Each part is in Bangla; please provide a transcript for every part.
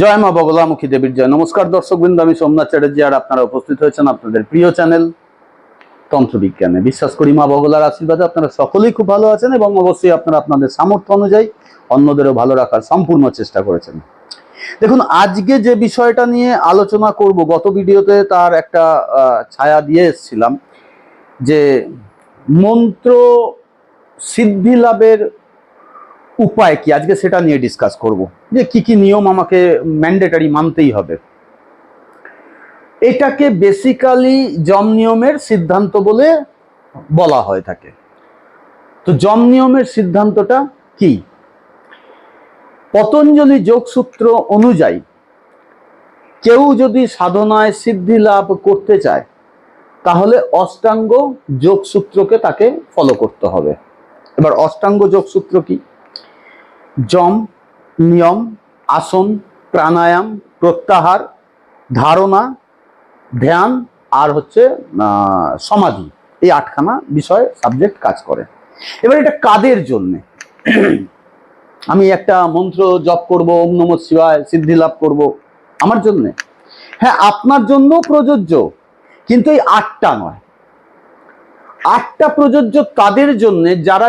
জয় মা বগলামুখী দেবীর জয়। নমস্কার দর্শকবৃন্দ, আমি সোমনাথ চ্যাটার্জি আর আপনারা উপস্থিত হয়েছেন আপনাদের প্রিয় চ্যানেল তন্ত্রবিজ্ঞানে। বিশ্বাস করি মা বগলার আশীর্বাদে আপনারা সকলেই খুব ভালো আছেন এবং অবশ্যই আপনারা আপনাদের সামর্থ্য অনুযায়ী অন্যদেরও ভালো রাখার সম্পূর্ণ চেষ্টা করেছেন। দেখুন, আজকে যে বিষয়টা নিয়ে আলোচনা করব, গত ভিডিওতে তার একটা ছায়া দিয়ে এসেছিলাম যে মন্ত্র সিদ্ধি লাভের উপায় কি, আজকে সেটা নিয়ে ডিসকাস করব যে কি কি নিয়ম আমাকে ম্যান্ডেটারি মানতেই হবে। এটাকে বেসিক্যালি যম নিয়মের সিদ্ধান্ত বলে বলা হয়ে থাকে। তো যম নিয়মের সিদ্ধান্তটা কি? পতঞ্জলি যোগসূত্র অনুযায়ী কেউ যদি সাধনায় সিদ্ধি লাভ করতে চায় তাহলে অষ্টাঙ্গ যোগসূত্রকে তাকে ফলো করতে হবে। এবার অষ্টাঙ্গ যোগসূত্র কি? যম, নিয়ম, আসন, প্রাণায়াম, প্রত্যাহার, ধারণা, ধ্যান আর হচ্ছে সমাধি, এই 8খানা বিষয় সাবজেক্ট কাজ করে। এবার এটা কাদের জন্যে? আমি একটা মন্ত্র জপ করব, ওম নমঃ শিবায়, সিদ্ধি লাভ করব, আমার জন্যে? হ্যাঁ, আপনার জন্য প্রযোজ্য, কিন্তু এই 8টা নয়। 8টা প্রযোজ্য তাদের জন্য যারা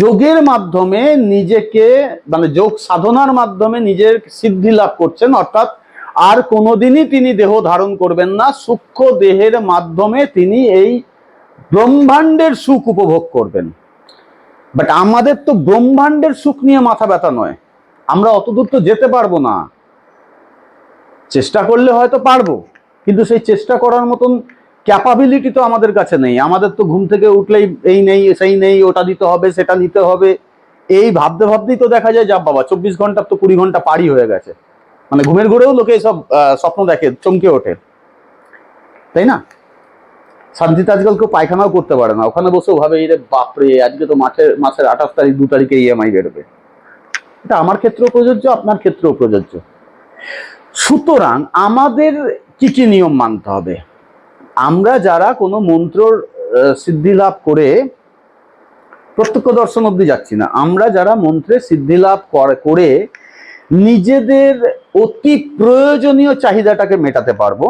যোগের মাধ্যমে নিজেকে, মানে যোগ সাধনার মাধ্যমে নিজের সিদ্ধি লাভ করছেন, অর্থাৎ আর কোনোদিনই তিনি দেহ ধারণ করবেন না, সূক্ষ্ম দেহের মাধ্যমে তিনি এই ব্রহ্মাণ্ডের সুখ উপভোগ করবেন। বাট আমাদের তো ব্রহ্মাণ্ডের সুখ নিয়ে মাথা ব্যথা নয়, আমরা অতদূর তো যেতে পারবো না। চেষ্টা করলে হয়তো পারবো, কিন্তু সেই চেষ্টা করার মতন ক্যাপাবিলিটি তো আমাদের কাছে নেই। আমাদের তো ঘুম থেকে উঠলেই এই নেই, সেই নেই, ওটা দিতে হবে, সেটা নিতে হবে, এই ভাবতে ভাবতেই তো দেখা যায় যা বাবা 24 ঘন্টা তো 20 ঘন্টা পারই হয়ে গেছে। মানে ঘুমের ঘুরেও লোকে সব স্বপ্ন দেখে, চমকে ওঠে, তাই না? শান্তিতে আজকাল কেউ পায়খানাও করতে পারে না, ওখানে বসেও ভাবে এই রে বাপরে, আজকে তো মাসের 28 তারিখ, 2 তারিখে ইএমআই বেরোবে। এটা আমার ক্ষেত্রেও প্রযোজ্য, আপনার ক্ষেত্রেও প্রযোজ্য। সুতরাং আমাদের কি কি নিয়ম মানতে হবে? আমরা যারা কোনো মন্ত্রর সিদ্ধি লাভ করে, প্রত্যক্ষ দর্শন অবধি যাচ্ছি না, আমরা যারা মন্ত্রে সিদ্ধি লাভ করে নিজেদের অতি প্রয়োজনীয় চাহিদাটাকে মেটাতে পারবো,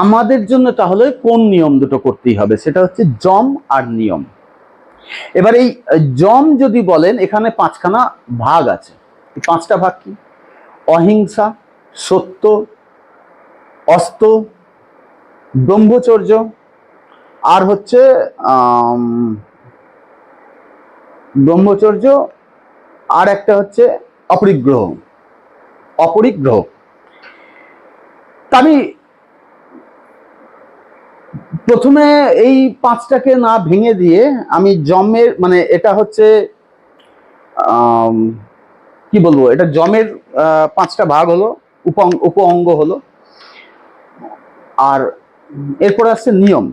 আমাদের জন্য তাহলে কোন নিয়ম দুটো করতেই হবে? সেটা হচ্ছে যম আর নিয়ম। এবার এই যম যদি বলেন, এখানে 5খানা ভাগ আছে। এই 5টা ভাগ কি? অহিংসা, সত্য, অস্ত, ব্রহ্মচর্য, আর হচ্ছে ব্রহ্মচর্য, আর একটা হচ্ছে অপরিগ্রহ। আমি প্রথমে এই 5টাকে না ভেঙে দিয়ে আমি যমের, মানে এটা হচ্ছে কি বলবো, এটা যমের 5টা ভাগ হলো, উপ অঙ্গ হলো। আর এরপরে আসছে নিয়ম।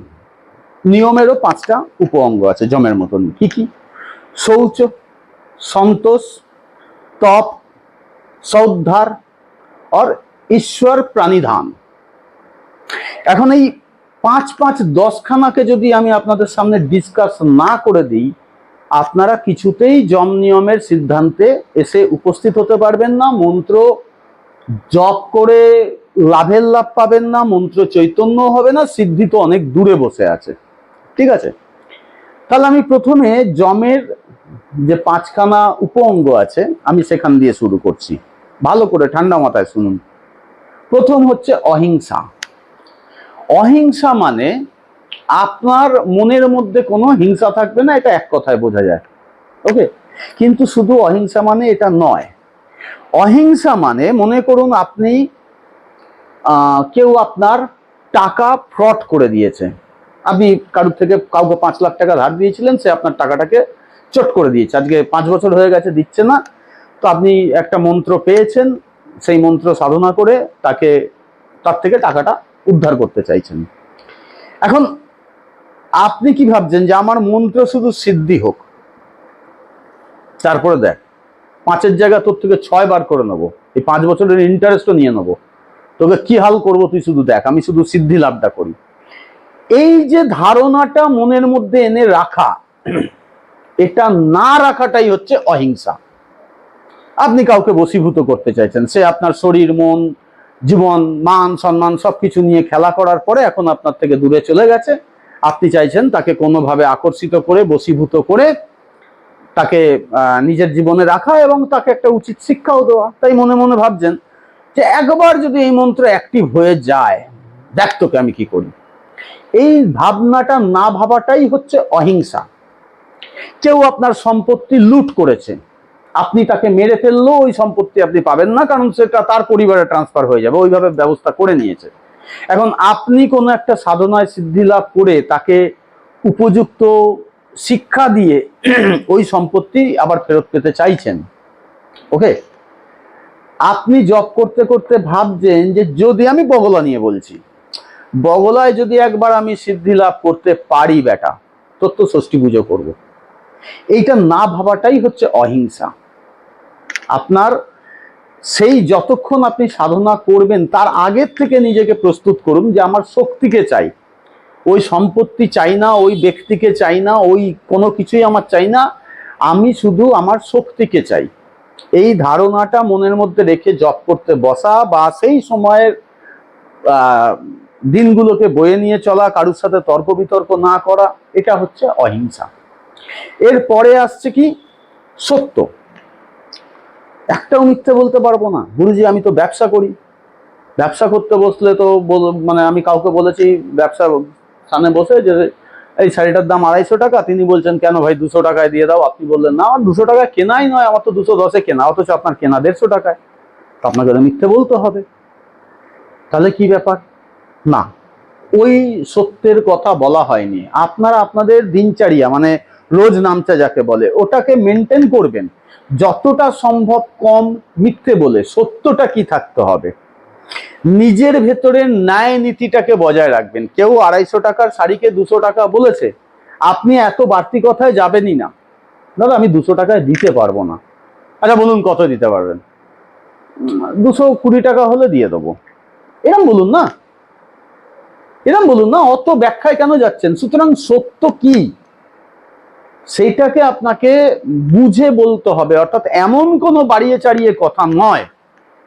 নিয়মেরও 5টা উপ অঙ্গ আছে যমের মতন। কি কি? শৌচ, সন্তোষ, তপ, সৌদ্ধার আর ঈশ্বর প্রাণিধান। এখন এই 5-5-10খানাকে যদি আমি আপনাদের সামনে ডিসকাস না করে দিই, আপনারা কিছুতেই যম নিয়মের সিদ্ধান্তে এসে উপস্থিত হতে পারবেন না। মন্ত্র জপ করে লাভের লাভ পাবেন না, মন্ত্র চৈতন্য হবে না, সিদ্ধি তো অনেক দূরে বসে আছে। ঠিক আছে, তাহলে আমি প্রথমে যমের যে 5খানা উপ অঙ্গ আছে আমি সেখান দিয়ে শুরু করছি। ভালো করে ঠান্ডা মাথায় শুনুন। প্রথম হচ্ছে অহিংসা। অহিংসা মানে আপনার মনের মধ্যে কোনো হিংসা থাকবে না, এটা এক কথায় বোঝা যায়। ওকে, কিন্তু শুধু অহিংসা মানে এটা নয়। অহিংসা মানে, মনে করুন আপনি কেউ আপনার টাকা ফ্রড করে দিয়েছে। আপনি কারোর থেকে কাউকে 5 লাখ টাকা ধার দিয়েছিলেন, সে আপনার টাকাটাকে চট করে দিয়েছে, আজকে 5 বছর হয়ে গেছে দিচ্ছে না। তো আপনি একটা মন্ত্র পেয়েছেন, সেই মন্ত্র সাধনা করে তার থেকে টাকাটা উদ্ধার করতে চাইছেন। এখন আপনি কি ভাবছেন যে আমার মন্ত্র শুধু সিদ্ধি হোক, তারপরে দেখ 5-এর জায়গায় তোর থেকে 6 বার করে নেবো, এই 5 বছরের ইন্টারেস্টও নিয়ে নেবো, তোকে কি হাল করবো তুই শুধু দেখ, আমি শুধু সিদ্ধি লাভটা করি। এই যে ধারণাটা মনের মধ্যে এনে রাখা, এটা না রাখাটাই হচ্ছে অহিংসা। আপনি কাউকে বশীভূত করতে চাইছেন, সে আপনার শরীর, মন, জীবন, মান সম্মান সবকিছু নিয়ে খেলা করার পরে এখন আপনার থেকে দূরে চলে গেছে। আপনি চাইছেন তাকে কোনোভাবে আকর্ষিত করে, বশীভূত করে তাকে নিজের জীবনে রাখা এবং তাকে একটা উচিত শিক্ষাও দেওয়া। তাই মনে মনে ভাবছেন যে একবার যদি এই মন্ত্র অ্যাক্টিভ হয়ে যায়, দেখ তোকে আমি কি করি। এই ভাবনাটা না ভাবাটাই হচ্ছে অহিংসা। কেউ আপনার সম্পত্তি লুট করেছে, আপনি তাকে মেরে ফেললেও ওই সম্পত্তি আপনি পাবেন না, কারণ সেটা তার পরিবারে ট্রান্সফার হয়ে যাবে, ওইভাবে ব্যবস্থা করে নিয়েছে। এখন আপনি কোনো একটা সাধনায় সিদ্ধি লাভ করে তাকে উপযুক্ত শিক্ষা দিয়ে ওই সম্পত্তি আবার ফেরত পেতে চাইছেন। ওকে, আপনি জব করতে করতে ভাবছেন যে যদি আমি বগলা নিয়ে বলছি, বগলায় যদি একবার আমি সিদ্ধি লাভ করতে পারি বেটা, তোর তো ষষ্ঠী পুজো করবো। এইটা না ভাবাটাই হচ্ছে অহিংসা। আপনার সেই যতক্ষণ আপনি সাধনা করবেন তার আগের থেকে নিজেকে প্রস্তুত করুন যে আমার শক্তিকে চাই, ওই সম্পত্তি চাই না, ওই ব্যক্তিকে চাই না, ওই কোনো কিছুই আমার চাই না, আমি শুধু আমার শক্তিকে চাই। এই ধারণাটা মনের মধ্যে রেখে জপ করতে বসা বা সেই সময়ের দিনগুলোকে বয়ে নিয়ে চলা, কারুর সাথে তর্ক বিতর্ক না করা, এটা হচ্ছে অহিংসা। এরপরে আসছে কি? সত্য। একটাও মিথ্যে বলতে পারবো না। গুরুজি আমি তো ব্যবসা করি, ব্যবসা করতে বসলে তো মানে আমি কাউকে বলেছি ব্যবসা স্থানে বসে যে এই শাড়িটার দাম 250 টাকা, তিনি বলছেন কেন ভাই 200 টাকায় দিয়ে দাও। আপনি বললেন না আমার 200 টাকায় কেনাই নয়, আমার তো 210-এ কেনা, অথচ আপনার কেনা 150 টাকায়, তো আপনাকে মিথ্যে বলতে হবে। তাহলে কি ব্যাপার? না, ওই সত্যের কথা বলা হয়নি। আপনারা আপনাদের দিনচর্যা মানে রোজ নামচা যাকে বলে ওটাকে মেনটেন করবেন, যতটা সম্ভব কম মিথ্যে বলে সত্যটা কি থাকতে হবে। নিজের ভেতরে ন্যায় নীতিটাকে বজায় রাখবেন। কেউ 250 টাকার শাড়িকে 200 টাকা বলেছে, আপনি এত বাড়তি কথায় যাবেনই না। দাদা আমি 200 টাকায় দিতে পারবো না। আচ্ছা বলুন কত দিতে পারবেন? 220 টাকা হলে দিয়ে দেবো, এরম বলুন না, এরম বলুন না, অত ব্যাখ্যায় কেন যাচ্ছেন? সুতরাং সত্য কি সেইটাকে আপনাকে বুঝে বলতে হবে, অর্থাৎ এমন কোনো বাড়িয়ে চাড়িয়ে কথা নয়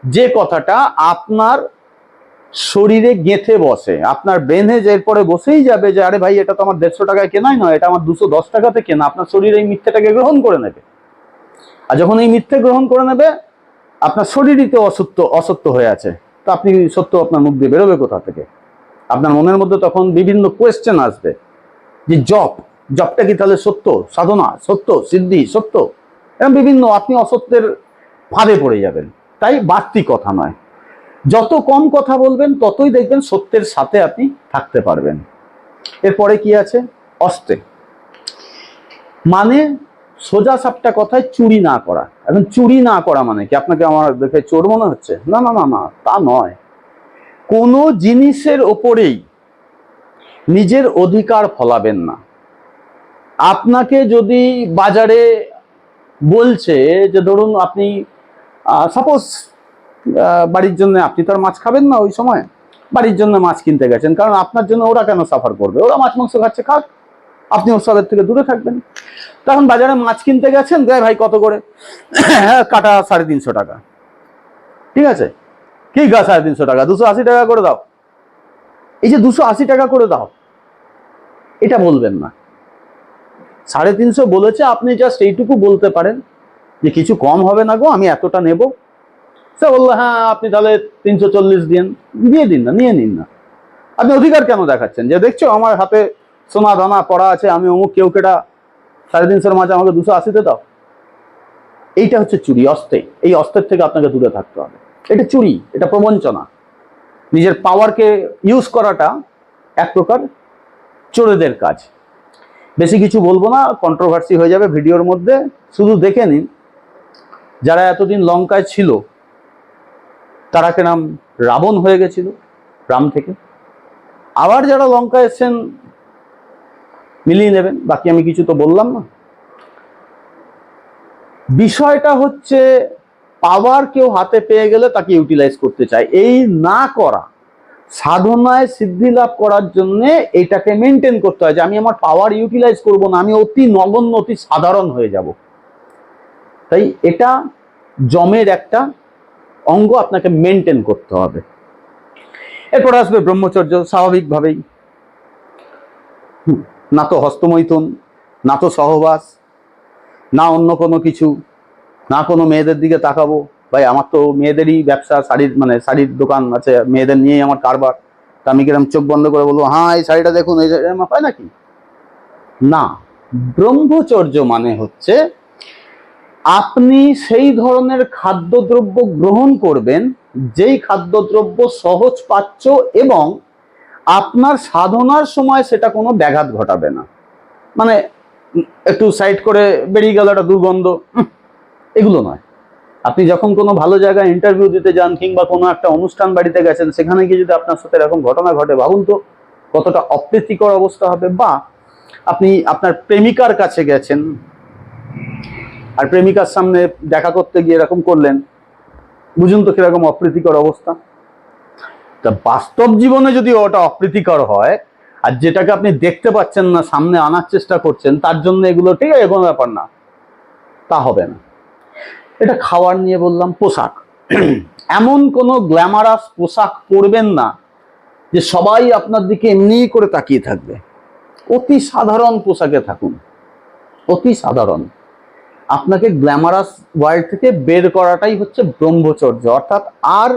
যে কথাটা আপনার শরীরে গেঁথে বসে, আপনার ব্রেনে এরপরে বসেই যাবে যে আরে ভাই এটা তো আমার 150 টাকায় কেনাই নয়, এটা আমার 210 টাকাতে কেনা। আপনার শরীর এই মিথ্যেটাকে গ্রহণ করে নেবে, আর যখন এই মিথ্যে গ্রহণ করে নেবে আপনার শরীরই তো অসত্য হয়ে আছে, তো আপনি সত্য আপনার মুখ দিয়ে বেরোবে কোথা থেকে? আপনার মনের মধ্যে তখন বিভিন্ন কোয়েশ্চেন আসবে যে জবটা কি তাহলে সত্য, সাধনা সত্য, সিদ্ধি সত্য, এরকম বিভিন্ন, আপনি অসত্যের ফাঁদে পড়ে যাবেন। তাই বাড়তি কথা নয়, যত কম কথা বলবেন ততই দেখবেন সত্যের সাথে আপনি থাকতে পারবেন। এরপরে কি আছে? অস্তে, মানে সোজা সাপটা কথায় চুরি না করা। এখন চুরি না করা মানে কি? আপনাকে আমার দেখে চোর মনে হচ্ছে? না না না না, তা নয়। কোনো জিনিসের ওপরেই নিজের অধিকার ফলাবেন না। আপনাকে যদি বাজারে বলছে যে ধরুন আপনি সাপোজ বাড়ির জন্য, আপনি তো আর মাছ খাবেন না ওই সময়, বাড়ির জন্য মাছ কিনতে গেছেন, কারণ আপনার জন্য ওরা কেন সাফার করবে, ওরা মাছ মাংস খাচ্ছে, খাক, আপনি ওসবের থেকে দূরে থাকবেন। তখন বাজারে মাছ কিনতে গেছেন, দেয় ভাই কত করে? কাটা 350 টাকা। ঠিক আছে, কি গা 350 টাকা? 280 টাকা করে দাও। এই যে 280 টাকা করে দাও, এটা বলবেন না। 350 বলেছে, আপনি জাস্ট এইটুকু বলতে পারেন যে কিছু কম হবে না গো, আমি এতটা নেব। সে বললো হ্যাঁ আপনি তাহলে 340 দিয়ে দিন না, নিয়ে নিন না। আপনি অধিকার কেন দেখাচ্ছেন যে দেখছো আমার হাতে সোনা দানা পড়া আছে, আমি অমুক কেউ কেটা 350 মাছ আমাকে 280-তে দাও? এইটা হচ্ছে চুরি, অস্তে। এই অস্ত্রের থেকে আপনাকে দূরে থাকতে হবে। এটা চুরি, এটা প্রবঞ্চনা। নিজের পাওয়ারকে ইউজ করাটা এক প্রকার চোরেদের কাজ। বেশি কিছু বলবো না, কন্ট্রোভার্সি হয়ে যাবে ভিডিওর মধ্যে। শুধু দেখে নিন যারা এতদিন লঙ্কায় ছিল তারা কেরাম রাবণ হয়ে গেছিল রাম থেকে। আবার যারা লঙ্কায় এসছেন মিলিয়ে নেবেন, বাকি আমি কিছু তো বললাম না। বিষয়টা হচ্ছে পাওয়ার কেউ হাতে পেয়ে গেলে তাকে ইউটিলাইজ করতে চায়, এই না করা। সাধনায় সিদ্ধি লাভ করার জন্য এটাকে মেনটেন করতে হয় যে আমি আমার পাওয়ার ইউটিলাইজ করব না, আমি অতি নগণ্য, অতি সাধারণ হয়ে যাব। তাই এটা যমের একটা অঙ্গ আপনাকে মেনটেন করতে হবে। এরপর আসবে ব্রহ্মচর্য, স্বাভাবিকভাবেই। না তো হস্তমৈথুন, না তো সহবাস, না অন্য কোনো কিছু, না কোনো মেয়েদের দিকে তাকাবো। ভাই আমার তো মেয়েদেরই ব্যবসা, শাড়ির মানে শাড়ির দোকান আছে, মেয়েদের নিয়েই আমার কারবার। তা আমি কিরম চোখ বন্ধ করে বলবো হ্যাঁ এই শাড়িটা দেখুন, এই হয় নাকি? না, ব্রহ্মচর্য মানে হচ্ছে আপনি সেই ধরনের খাদ্যদ্রব্য গ্রহণ করবেন যেই খাদ্যদ্রব্য সহজ পাচ্য এবং আপনার সাধনার সময় সেটা কোনো ব্যাঘাত ঘটাবে না। মানে একটু সাইড করে বেরিয়ে গেল একটা দুর্গন্ধ, এগুলো নয়। আপনি যখন কোনো ভালো জায়গায় ইন্টারভিউ দিতে যান কিংবা কোনো একটা অনুষ্ঠান বাড়িতে গেছেন, সেখানে গিয়ে যদি আপনার সাথে এরকম ঘটনা ঘটে, ভাবুন তো কতটা অপ্রীতিকর অবস্থা হবে। বা আপনি আপনার প্রেমিকার কাছে গেছেন আর প্রেমিকার সামনে দেখা করতে গিয়ে এরকম করলেন, বুঝুন তো কিরকম অপ্রীতিকর অবস্থা। তা বাস্তব জীবনে যদি ওটা অপ্রীতিকর হয় আর যেটাকে আপনি দেখতে পাচ্ছেন না, সামনে আনার চেষ্টা করছেন, তার জন্য এগুলো ঠিক আছে, কোনো ব্যাপার না, তা হবে না। এটা খাওয়ার নিয়ে বললাম। পোশাক, এমন কোনো গ্ল্যামারাস পোশাক পরবেন না যে সবাই আপনার দিকে এমনি করে তাকিয়ে থাকবে। অতি সাধারণ পোশাকে থাকুন, অতি সাধারণ। আপনাকে গ্ল্যামারাস ওয়ার্ল্ড থেকে বের করাটাই হচ্ছে ব্রহ্মচর্য। অর্থাৎ আর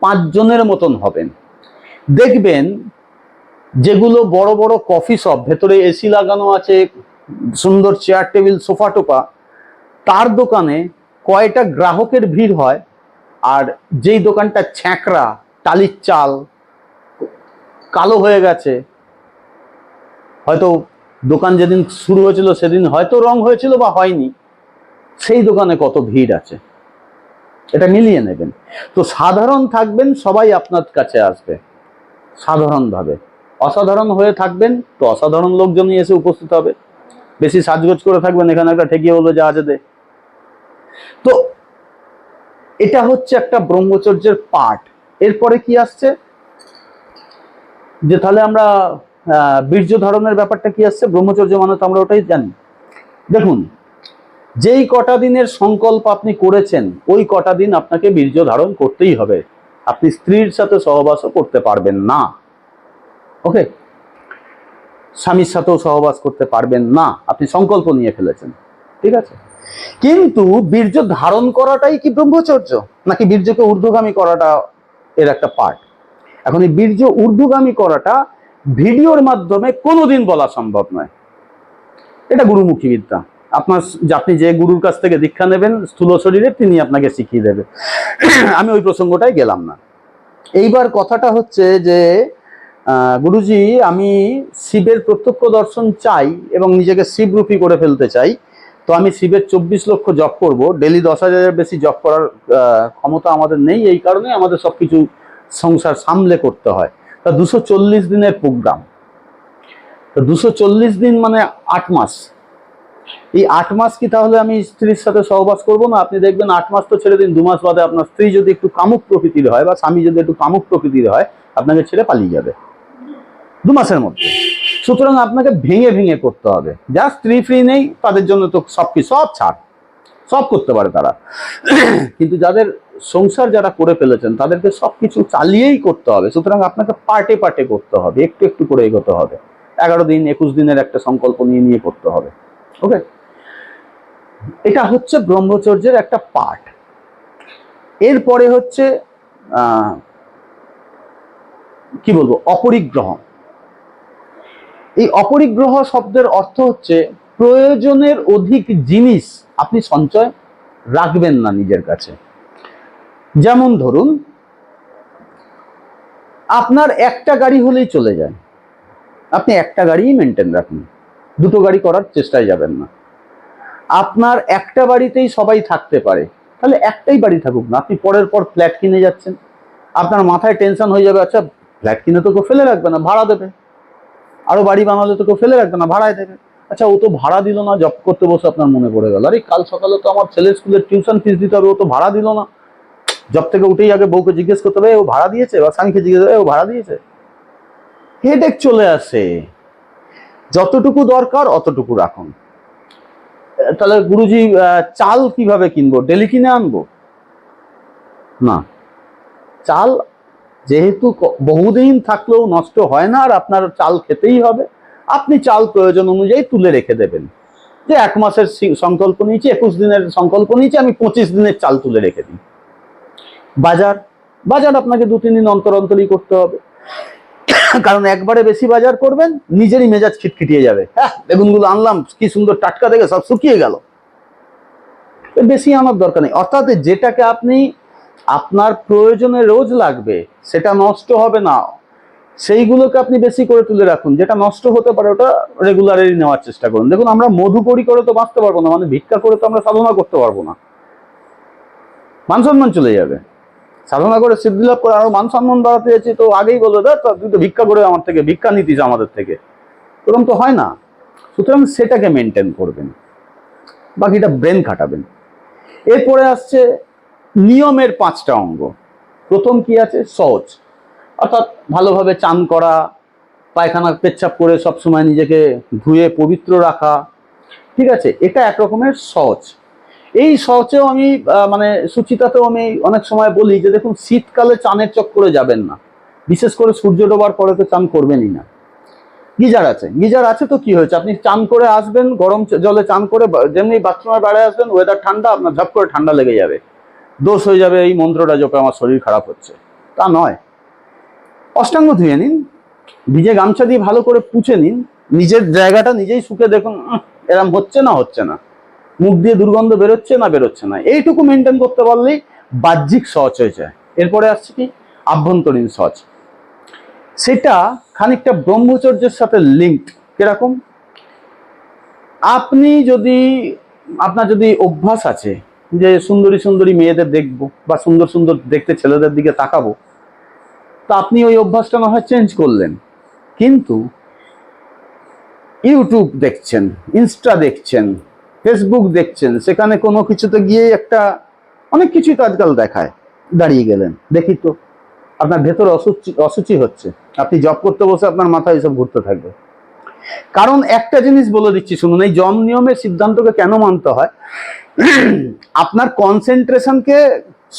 5 জনের মতন হবেন। দেখবেন যেগুলো বড় বড় কফি শপ, ভেতরে এসি লাগানো আছে, সুন্দর চেয়ার টেবিল সোফা টোপা, তার দোকানে কয়টা গ্রাহকের ভিড় হয়, আর যেই দোকানটা ছ্যাঁকড়া, টালির চাল, কালো হয়ে গেছে, হয়তো দোকান যেদিন শুরু হয়েছিল সেদিন হয়তো রং হয়েছিল বা হয়নি, সেই দোকানে কত ভিড় আছে, এটা মিলিয়ে নেবেন। তো সাধারণ থাকবেন, সবাই আপনার কাছে আসবে সাধারণভাবে। অসাধারণ হয়ে থাকবেন তো অসাধারণ লোকজনই এসে উপস্থিত হবে। বেশি সাজগোজ করে থাকবেন, এখানে একটা ঠেকিয়ে বলবে যা আছে দে। তো এটা হচ্ছে একটা ব্রহ্মচর্যের পার্ট। এরপরে কি আসছে, যে তাহলে আমরা বীর্য ধারণের ব্যাপারটা কি আসছে। ব্রহ্মচর্য মানে তো আমরা ওটাই জানি। দেখুন, যেই কটা দিনের সংকল্প আপনি করেছেন ওই কটা দিন আপনাকে বীর্য ধারণ করতেই হবে। আপনি স্ত্রীর সাথে সহবাসও করতে পারবেন না, ওকে, স্বামীর সাথেও সহবাস করতে পারবেন না, আপনি সংকল্প নিয়ে ফেলেছেন, ঠিক আছে। কিন্তু বীর্য ধারণ করাটাই কি ব্রহ্মচর্য, নাকি বীর্যকে ঊর্ধ্বগামী করাটা এর একটা পার্ট? এখন এই বীর্য ঊর্ধ্বগামী করাটা ভিডিওর মাধ্যমে কোনোদিন বলা সম্ভব নয়। এটা গুরুমুখী বিদ্যা। আপনি যে গুরুর কাছ থেকে দীক্ষা নেবেন স্থূল শরীরে, তিনি আপনাকে শিখিয়ে দেবে। আমি ওই প্রসঙ্গটাই গেলাম না। এইবার কথাটা হচ্ছে যে গুরুজি, আমি শিবের প্রত্যক্ষ দর্শন চাই এবং নিজেকে শিবরূপী করে ফেলতে চাই, তো আমি শিবের 24 লক্ষ জপ করব। ডেলি 10,000-এর বেশি জপ করার ক্ষমতা আমাদের নেই, এই কারণে আমাদের সবকিছু সংসার সামলে করতে হয়। তা 240 দিনের প্রোগ্রাম, তো 240 দিন মানে 8 মাস। এই 8 মাস কি তাহলে আমি স্ত্রীর সাথে সহবাস করবো না? আপনি দেখবেন 8 মাস তো ছেড়ে দিন, 2 মাস বাদে আপনার স্ত্রী যদি একটু কামুক প্রকৃতির হয় বা স্বামী যদি একটু কামুক প্রকৃতির হয়, আপনাকে ছেড়ে পালিয়ে যাবে 2 মাসের মধ্যে। সুতরাং আপনাকে ভেঙে ভেঙে করতে হবে। যা স্ত্রী ফ্রি নেই তাদের জন্য তো সব ছাড়, সব করতে পারে তারা। কিন্তু যাদের সংসার যারা করে ফেলেছেন তাদেরকে সবকিছু চালিয়েই করতে হবে। সুতরাং আপনাকে পার্টে পার্টে করতে হবে, একটু একটু করে এগোতে হবে। 11 দিন 21 দিনের একটা সংকল্প নিয়ে নিয়ে করতে হবে, ওকে। এটা হচ্ছে ব্রহ্মচর্যের একটা পার্ট। এরপরে হচ্ছে কি বলবো, অপরিগ্রহ। এই অপরিগ্রহ শব্দের অর্থ হচ্ছে প্রয়োজনের অধিক জিনিস আপনি সঞ্চয় রাখবেন না নিজের কাছে। যেমন ধরুন, আপনার একটা গাড়ি হলেই চলে যায়, আপনি একটা গাড়িই মেনটেন রাখুন, 2টো গাড়ি করার চেষ্টায় যাবেন না। আপনার একটা বাড়িতেই সবাই থাকতে পারে, তাহলে একটাই বাড়ি থাকুক না। আপনি পরের পর ফ্ল্যাট কিনে যাচ্ছেন, আপনার মাথায় টেনশন হয়ে যাবে, আচ্ছা ফ্ল্যাট কিনে তো কেউ ফেলে রাখবে না, ভাড়া দেবে। আরো বাড়ি বানালে তো কেউ ফেলে রাখবে না, ভাড়ায় দেবে। আচ্ছা ও তো ভাড়া দিল না, জব করতে বসে আপনার মনে পড়ে গেল, আরে কাল সকালে তো আমার ছেলের স্কুলের টিউশন ফিস দিতে হবে, ও তো ভাড়া দিল না। জব থেকে উঠেই আগে বউকে জিজ্ঞেস করতে হবে ও ভাড়া দিয়েছে, বা স্বামীকে জিজ্ঞেস করবে ও ভাড়া দিয়েছে। হেডেক চলে আসে। যতটুকু দরকার অতটুকু রাখুন। তাহলে গুরুজি চাল কিভাবে কিনবো? ডেলি কিনে আনবো না। চাল যেহেতু বহুদিন থাকলেও নষ্ট হয় না, আর আপনার চাল খেতেই হবে, আপনি চাল প্রয়োজন অনুযায়ী তুলে রেখে দেবেন। যে 1 মাসের সংকল্প নিয়েছি, 21 দিনের সংকল্প নিয়েছি, আমি 25 দিনের চাল তুলে রেখে দিই। বাজার বাজার আপনাকে 2-3 দিন অন্তর অন্তরই করতে হবে, কারণ একবারে বেশি বাজার করবেন নিজেরই মেজাজ খিটখিটিয়ে যাবে। হ্যাঁ, বেগুনগুলো আনলাম কি সুন্দর টাটকা দেখে, সব শুকিয়ে গেল। বেশি আনার দরকার নেই। অর্থাৎ যেটাকে আপনি আপনার প্রয়োজনে রোজ লাগবে, সেটা নষ্ট হবে না, সেইগুলোকে আপনি বেশি করে তুলে রাখুন। যেটা নষ্ট হতে পারে ওটা রেগুলারই নেওয়ার চেষ্টা করুন। দেখুন, আমরা মধুকরি করে তো বাঁচতে পারবো না, মানে ভিক্ষা করে তো আমরা সাধনা করতে পারবো না, মান সম্মান চলে যাবে। সাধনা করে সিদ্ধি লাভ করে আরো মান সম্মান বাড়াতে যাচ্ছি, তো আগেই বললো দা তুই তো ভিক্ষা করে আমার থেকে ভিক্ষা নিতিস আমাদের থেকে, এরকম তো হয় না। সুতরাং সেটাকে মেনটেন করবেন, বাকিটা ব্রেন খাটাবেন। এরপরে আসছে নিয়মের 5টা অঙ্গ। প্রথম কি আছে? শৌচ, অর্থাৎ ভালোভাবে চান করা, পায়খানা পেচ্ছাপ করে সবসময় নিজেকে ধুয়ে পবিত্র রাখা। ঠিক আছে, এটা এক রকমের শৌচ। এই শৌচেও আমি মানে সুচিতাতেও আমি অনেক সময় বলি যে দেখুন, শীতকালে চানের চক্করে যাবেন না, বিশেষ করে সূর্য ডোবার পরে তো চান করবেনই না। গিজার আছে, গিজার আছে তো কি হয়েছে, আপনি চান করে আসবেন, গরম জলে চান করে যেমনি বাথরুমের বাইরে আসবেন, ওয়েদার ঠান্ডা, আপনার ঝপ করে ঠান্ডা লেগে যাবে, দোষ হয়ে যাবে এই মন্ত্রটা জপে আমার শরীর খারাপ হচ্ছে। তা নয়, অষ্টাঙ্গ ধুয়ে নিন, ভিজে গামছা দিয়ে ভালো করে পুছে নিন, নিজের জায়গাটা নিজেই শুকে দেখুন এরম হচ্ছে না হচ্ছে না, মুখ দিয়ে দুর্গন্ধ বেরোচ্ছে না বেরোচ্ছে না, এইটুকু মেনটেন করতে পারলেই বাহ্যিক শৌচ হয়ে যায়। এরপরে আসছে কি? আভ্যন্তরীণ শৌচ। সেটা খানিকটা ব্রহ্মচর্যের সাথে লিঙ্কড। কিরকম? আপনি যদি আপনার যদি অভ্যাস আছে যে সুন্দরী সুন্দরী মেয়েদের দেখবো বা সুন্দর সুন্দর দেখতে ছেলেদের দিকে তাকাবো, তা আপনি ওই অভ্যাসটা না হয় চেঞ্জ করলেন, কিন্তু ইউটিউব দেখছেন, ইনস্টা দেখছেন, ফেসবুক দেখছেন, সেখানে কোনো কিছুতে গিয়ে একটা অনেক কিছুই তো আজকাল দেখায়, দাঁড়িয়ে গেলেন, দেখি তো আপনার ভেতরে অসুচি অসুচি হচ্ছে, আপনি জব করতে বসে আপনার মাথায় এসব ঘুরতে থাকবে। কারণ একটা জিনিস বলে দিচ্ছি শুনুন, এই যম নিয়মের সিদ্ধান্তকে কেন মানতে হয়? আপনার কনসেন্ট্রেশনকে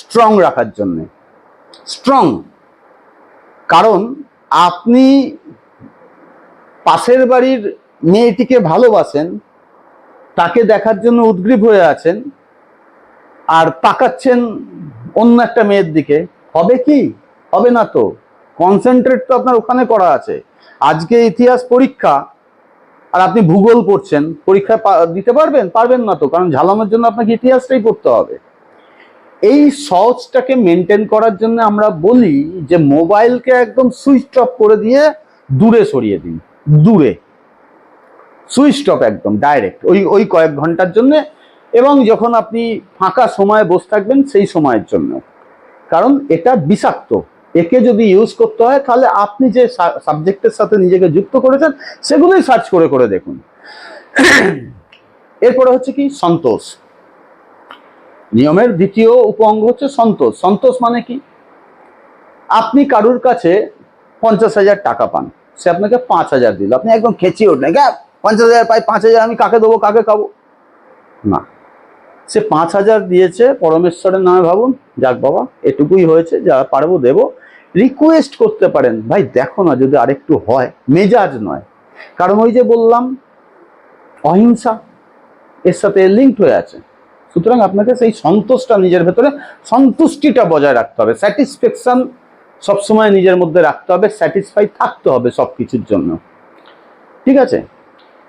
স্ট্রং রাখার জন্য। স্ট্রং কারণ আপনি পাশের বাড়ির মেয়েটিকে ভালোবাসেন, তাকে দেখার জন্য উদগ্রীব হয়ে আছেন, আর তাকাচ্ছেন অন্য একটা মেয়ের দিকে, হবে কি? হবে না তো। কনসেন্ট্রেট তো আপনার ওখানে করা আছে। আজকে ইতিহাস পরীক্ষা আর আপনি ভূগোল পড়ছেন, পরীক্ষা দিতে পারবেন? পারবেন না তো, কারণ ঝালানোর জন্য আপনাকে ইতিহাসটাই পড়তে হবে। এই সহজটাকে মেনটেন করার জন্য আমরা বলি যে মোবাইলকে একদম সুইচ অফ করে দিয়ে দূরে সরিয়ে দিন, দূরে সুইচ অফ একদম ডাইরেক্ট ওই ওই কয়েক ঘন্টার জন্য, এবং যখন আপনি ফাঁকা সময়ে বসে থাকবেন সেই সময়ের জন্য। কারণ এটা বিষাক্ত, একে যদি ইউজ করতে হয় তাহলে আপনি যে সাবজেক্টের সাথে নিজেকে যুক্ত করেছেন সেগুলোই সার্চ করে করে দেখুন। এরপরে হচ্ছে কি? সন্তোষ। নিয়মের দ্বিতীয় উপঅঙ্গ হচ্ছে সন্তোষ। সন্তোষ মানে কি? আপনি কারুর কাছে 50,000 টাকা পান, সে আপনাকে 5,000 দিল, আপনি একদম খেঁচিয়ে উঠলেন, 50,000 পাই, 5,000 আমি কাকে দেবো, কাকে খাবো? না, সে 5,000 দিয়েছে পরমেশ্বরের নামে, ভাবুন যাক বাবা এটুকুই হয়েছে, যা পারবো দেবো। রিকোয়েস্ট করতে পারেন, ভাই দেখো না যদি আরেকটু হয়, মেজাজ নয়। কারণ ওই যে বললাম অহিংসা এর সাথে লিঙ্কড হয়ে আছে। সুতরাং আপনাকে সেই সন্তোষটা, নিজের ভেতরে সন্তুষ্টিটা বজায় রাখতে হবে, স্যাটিসফ্যাকশন সবসময় নিজের মধ্যে রাখতে হবে, স্যাটিসফাই থাকতে হবে সবকিছুর জন্য। ঠিক আছে,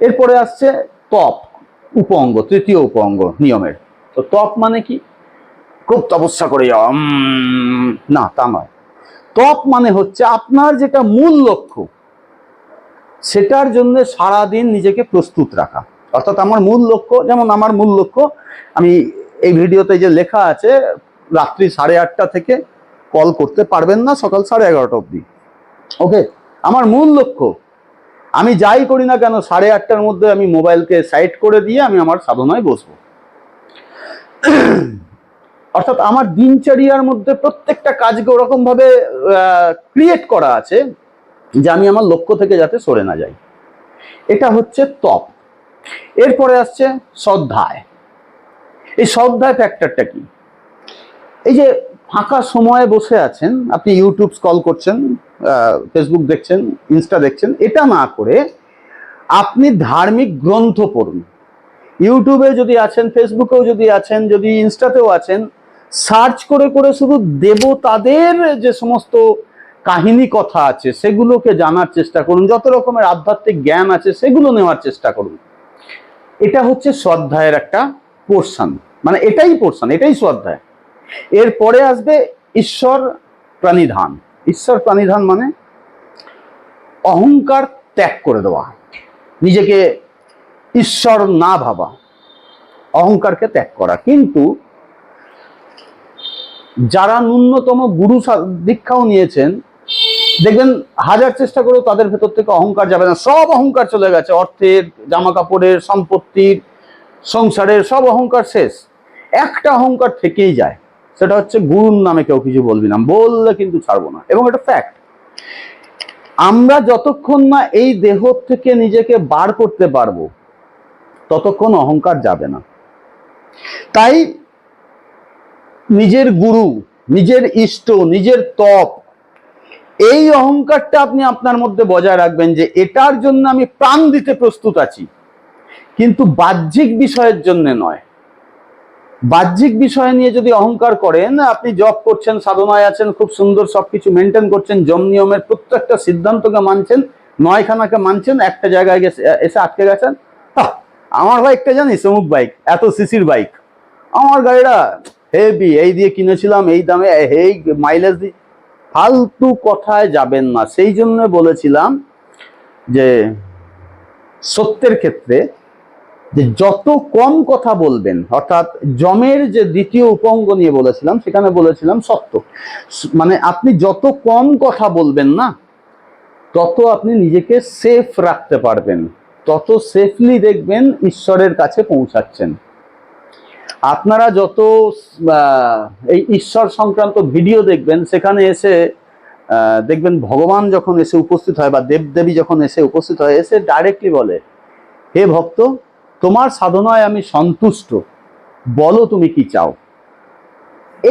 এরপরে আসছে তপ উপঅঙ্গ, তৃতীয় উপঅঙ্গ নিয়মের। তো তপ মানে কি? খুব তপস্যা করে যাওয়া না, তা নয়। তপ মানে হচ্ছে আপনার যেটা মূল লক্ষ্য, সেটার জন্য সারাদিন নিজেকে প্রস্তুত রাখা। অর্থাৎ আমার মূল লক্ষ্য, যেমন আমার মূল লক্ষ্য, আমি এই ভিডিওতে যে লেখা আছে রাত্রি 8:30 থেকে কল করতে পারবেন না সকাল 11:30 অবধি, ওকে? আমার মূল লক্ষ্য, আমি যাই করি না কেন 8:30টার মধ্যে আমি মোবাইলকে সাইড করে দিয়ে আমি আমার সাধনায় বসবো। অর্থাৎ আমার দিনচর্যার মধ্যে প্রত্যেকটা কাজকে ওরকম ভাবে ক্রিয়েট করা আছে যে আমি আমার লক্ষ্য থেকে যাতে সরে না যাই। এটা হচ্ছে তপ। এরপরে আসছে শ্রদ্ধায়। এই শ্রদ্ধায় ফ্যাক্টরটা কি? এই যে ফাঁকা সময়ে বসে আছেন, আপনি ইউটিউব স্ক্রল করছেন, ফেসবুক দেখছেন, ইনস্টা দেখছেন, এটা না করে আপনি ধার্মিক গ্রন্থ পড়ুন। ইউটিউবে যদি আছেন, ফেসবুকেও যদি আছেন, যদি ইনস্টাতেও আছেন, সার্চ করে করে শুধু দেবতাদের যে সমস্ত কাহিনী কথা আছে সেগুলোকে জানার চেষ্টা করুন, যত রকমের আধ্যাত্মিক জ্ঞান আছে সেগুলো নেওয়ার চেষ্টা করুন। এটা হচ্ছে শ্রদ্ধায়ের একটা পোর্শন, মানে এটাই পোর্শন, এটাই শ্রদ্ধায়। এরপরে আসবে ঈশ্বর প্রাণিধান। ঈশ্বর প্রাণিধান মানে অহংকার ত্যাগ করে দেওয়া, নিজেকে ঈশ্বর না ভাবা, অহংকারকে ত্যাগ করা। কিন্তু যারা ন্যূনতম গুরু দীক্ষাও নিয়েছেন, দেখবেন হাজার চেষ্টা করেও তাদের ভেতর থেকে অহংকার যাবে না। সব অহংকার চলে গেছে, অর্থের, জামা কাপড়ের, সম্পত্তির, সংসারের, সব অহংকার শেষ। একটা অহংকার থেকেই যায়, সেটা হচ্ছে গুরুর নামে কেউ কিছু বলবি না, বললে কিন্তু ছাড়বো না। এবং এটা ফ্যাক্ট। আমরা যতক্ষণ না এই দেহ থেকে নিজেকে বার করতে পারবো ততক্ষণ অহংকার যাবে না। তাই নিজের গুরু, নিজের ইষ্ট, নিজের তপ, এই অহংকারটা আপনি আপনার মধ্যে বজায় রাখবেন যে এটার জন্য আমি প্রাণ দিতে প্রস্তুত আছি, কিন্তু বাহ্যিক বিষয়ের জন্য নয়। বাহ্যিক বিষয় নিয়ে যদি অহংকার করেন, আপনি জব করছেন, সাধনায় আছেন, খুব সুন্দর সবকিছু মেনটেন করছেন, যম নিয়মের প্রত্যেকটা সিদ্ধান্তকে মানছেন, নয়খানাকে মানছেন, একটা জায়গায় এসে আটকে গেছেন, আমার বাইকটা জানিস অমুক বাইক, এত সিসির বাইক, আমার গাড়িটা হেভি, এই দিয়ে কিনেছিলাম, এই দামে, এই মাইলেজ দিয়ে, ফালতু কথায় যাবেন না। সেই জন্য বলেছিলাম যে সত্যের ক্ষেত্রে যে যত কম কথা বলবেন, অর্থাৎ যমের যে দ্বিতীয় উপঙ্গ নিয়ে বলেছিলাম, সেখানে বলেছিলাম সত্য, মানে আপনি যত কম কথা বলবেন না, তত আপনি নিজেকে সেফ রাখতে পারবেন, তত সেফলি দেখবেন ঈশ্বরের কাছে পৌঁছাচ্ছেন। আপনারা যত এই ঈশ্বর সংক্রান্ত ভিডিও দেখবেন, সেখানে এসে দেখবেন ভগবান যখন এসে উপস্থিত হয় বা দেবদেবী যখন এসে উপস্থিত হয়, এসে ডাইরেক্টলি বলে, হে ভক্ত, তোমার সাধনায় আমি সন্তুষ্ট, বলো তুমি কি চাও।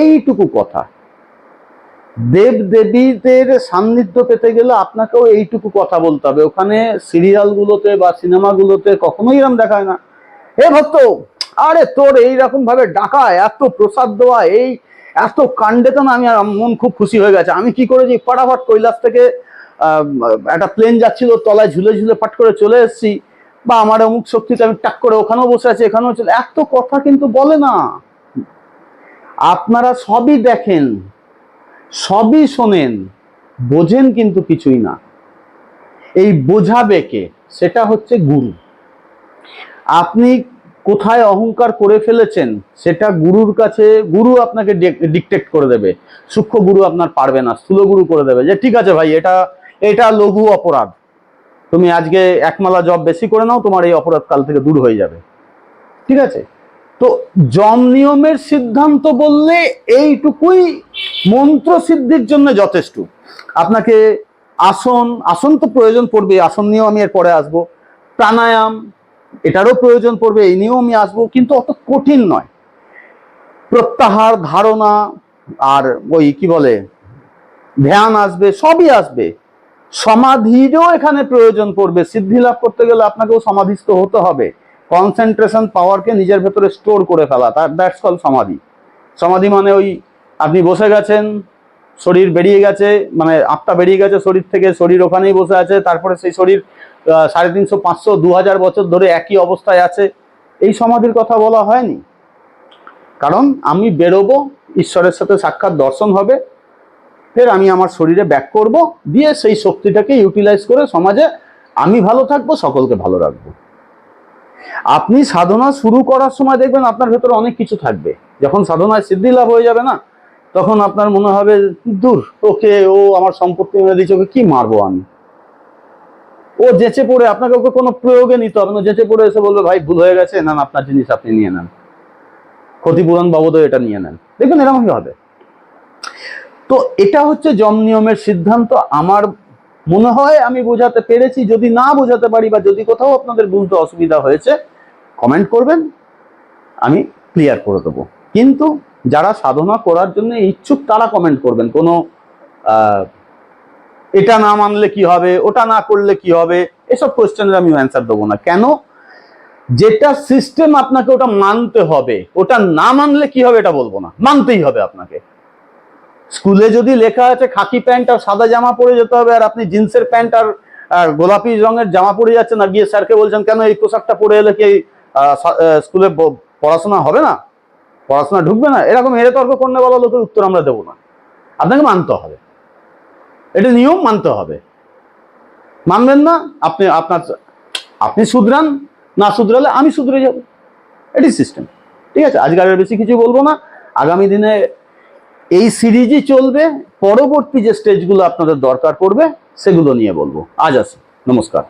এইটুকু কথা। দেব দেবীদের সান্নিধ্য পেতে গেলে আপনাকেও এইটুকু কথা বলতে হবে। ওখানে সিরিয়ালগুলোতে বা সিনেমাগুলোতে কখনোই এরকম দেখায় না, হে ভক্ত, আরে তোর এইরকম ভাবে ডাকা, এত প্রসাদ দেওয়া, এই এত কাণ্ডে তো না আমি মন খুব খুশি হয়ে গেছে। আমি কি করেছি, ফটাফট কৈলাস থেকে একটা প্লেন যাচ্ছিল, তলায় ঝুলে ঝুলে ফাট করে চলে এসেছি, বা আমার অমুক শক্তিতে আমি টাক করে ওখানেও বসে আছি, এখানেও চলে, এত কথা কিন্তু বলে না। আপনারা সবই দেখেন, সবই শোনেন, বোঝেন কিন্তু কিছুই না। এই বোঝাবে কে? সেটা হচ্ছে গুরু। আপনি কোথায় অহংকার করে ফেলেছেন সেটা গুরুর কাছে, গুরু আপনাকে ডিকটেক্ট করে দেবে। সূক্ষ্ম গুরু আপনার পারবে না, স্থূল গুরু করে দেবে যে ঠিক আছে ভাই, এটা এটা লঘু অপরাধ, তুমি আজকে একমালা জব বেশি করে নাও, তোমার এই অপরাধ কাল থেকে দূর হয়ে যাবে। ঠিক আছে? তো যম নিয়মের সিদ্ধান্ত বললে এইটুকুই মন্ত্র সিদ্ধির জন্য যথেষ্ট। আপনাকে আসন, আসন তো প্রয়োজন পড়বে, আসন নিয়েও আমি এর পরে আসবো। প্রাণায়াম, এটারও প্রয়োজন পড়বে, এই নিয়েও আমি আসবো, কিন্তু অত কঠিন নয়। প্রত্যাহার, ধারণা, আর ওই কি বলে ধ্যান আসবে, সবই আসবে। সমাধিরও এখানে প্রয়োজন পড়বে। সিদ্ধি লাভ করতে গেলে আপনাকেও সমাধিস্থ হতে হবে। কনসেন্ট্রেশন পাওয়ারকে নিজের ভেতরে স্টোর করে ফেলা, তার দ্যাটস কল সমাধি। সমাধি মানে ওই আপনি বসে গেছেন, শরীর বেরিয়ে গেছে, মানে আত্মা বেরিয়ে গেছে শরীর থেকে, শরীর ওখানেই বসে আছে, তারপরে সেই শরীর 350, 500, 2000 বছর ধরে একই অবস্থায় আছে, এই সমাধির কথা বলা হয়নি। কারণ আমি বেরোবো, ঈশ্বরের সাথে সাক্ষাৎ দর্শন হবে, ফের আমি আমার শরীরে ব্যাক করব, দিয়ে সেই শক্তিটাকে ইউটিলাইজ করে সমাজে আমি ভালো থাকবো, সকলকে ভালো রাখবো। আপনি সাধনা শুরু করার সময় দেখবেন আপনার ভেতরে অনেক কিছু থাকবে। যখন সাধনায় সিদ্ধি লাভ হয়ে যাবে না, তখন আপনার মনে হবে দূর, ওকে, ও আমার সম্পত্তি মেরে দিচ্ছে, ওকে কি মারবো আমি। ও যেচে পড়ে, আপনাকে ওকে কোনো প্রয়োগে নিতে হবে না, যেচে পড়ে এসে বলবে ভাই ভুল হয়ে গেছে, নেন আপনার জিনিস আপনি নিয়ে নেন, ক্ষতিপূরণ বাবদ এটা নিয়ে নেন। দেখবেন এরকমই হবে। তো এটা হচ্ছে যম নিয়মের সিদ্ধান্ত। আমার মনে হয় আমি বোঝাতে পেরেছি। যদি না বোঝাতে পারি বা যদি কোথাও আপনাদের বুঝতে অসুবিধা হয়েছে, কমেন্ট করবেন, আমি ক্লিয়ার করে দেবো। কিন্তু যারা সাধনা করার জন্য ইচ্ছুক তারা কমেন্ট করবেন। কোনো এটা না মানলে কি হবে, ওটা না করলে কি হবে, এসব কোয়েশ্চেনের আমি অ্যান্সার দেবো না। কেন? যেটা সিস্টেম আপনাকে ওটা মানতে হবে, ওটা না মানলে কি হবে এটা বলবো না, মানতেই হবে আপনাকে। স্কুলে যদি লেখা আছে খাকি প্যান্ট আর সাদা জামা পরে যেতে হবে, আর আপনি জিন্সের প্যান্ট আর গোলাপি রঙের জামা পরে যাচ্ছেন, আর গিয়ে স্যারকে বলছেন কেন এই পোশাকটা পরে এলে কি স্কুলে পড়াশোনা হবে না, পড়াশোনা ঢুকবে না, এরকম হেরে তর্ক করলে বলা লোকের উত্তর আমরা দেবো না। আপনাকে মানতে হবে, এটা নিয়ম, মানতে হবে। মানবেন না, আপনি শুধরান, না শুধরালে আমি শুধরে যাব, এটি সিস্টেম। ঠিক আছে, আজকে আর বেশি কিছু বলবো না। আগামী দিনে এই সিরিজই চলবে, পরবর্তী যে স্টেজগুলো আপনাদের দরকার পড়বে সেগুলো নিয়ে বলবো। আজ আসি, নমস্কার।